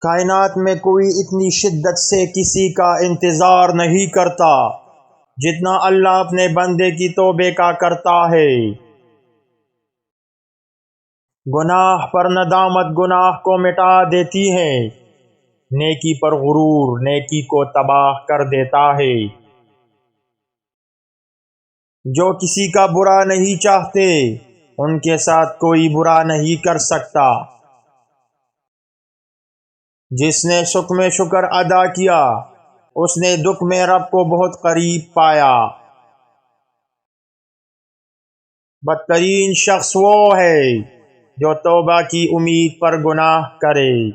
کائنات میں کوئی اتنی شدت سے کسی کا انتظار نہیں کرتا جتنا اللہ اپنے بندے کی توبے کا کرتا ہے۔ گناہ پر ندامت گناہ کو مٹا دیتی ہے، نیکی پر غرور نیکی کو تباہ کر دیتا ہے۔ جو کسی کا برا نہیں چاہتے ان کے ساتھ کوئی برا نہیں کر سکتا۔ جس نے سکھ میں شکر ادا کیا اس نے دکھ میں رب کو بہت قریب پایا۔ بدترین شخص وہ ہے جو توبہ کی امید پر گناہ کرے۔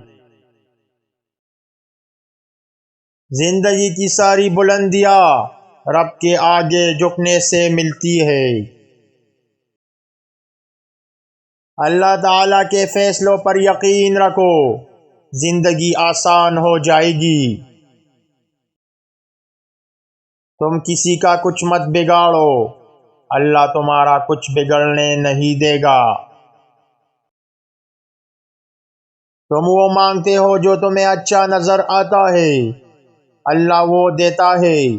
زندگی کی ساری بلندیاں رب کے آگے جھکنے سے ملتی ہے۔ اللہ تعالیٰ کے فیصلوں پر یقین رکھو، زندگی آسان ہو جائے گی۔ تم کسی کا کچھ مت بگاڑو، اللہ تمہارا کچھ بگڑنے نہیں دے گا۔ تم وہ مانگتے ہو جو تمہیں اچھا نظر آتا ہے، اللہ وہ دیتا ہے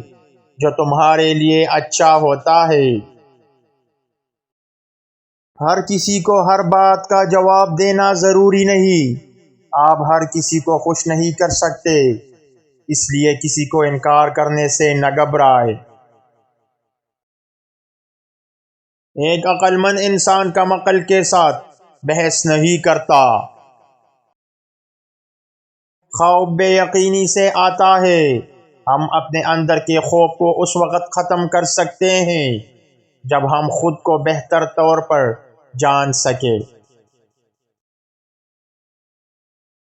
جو تمہارے لیے اچھا ہوتا ہے۔ ہر کسی کو ہر بات کا جواب دینا ضروری نہیں، آپ ہر کسی کو خوش نہیں کر سکتے، اس لیے کسی کو انکار کرنے سے نہ گھبرائے۔ ایک عقل مند انسان کم عقل کے ساتھ بحث نہیں کرتا۔ خوف بے یقینی سے آتا ہے، ہم اپنے اندر کے خوف کو اس وقت ختم کر سکتے ہیں جب ہم خود کو بہتر طور پر جان سکیں۔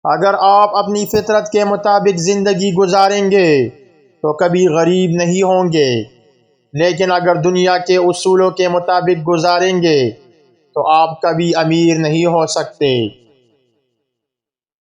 اگر آپ اپنی فطرت کے مطابق زندگی گزاریں گے تو کبھی غریب نہیں ہوں گے، لیکن اگر دنیا کے اصولوں کے مطابق گزاریں گے تو آپ کبھی امیر نہیں ہو سکتے۔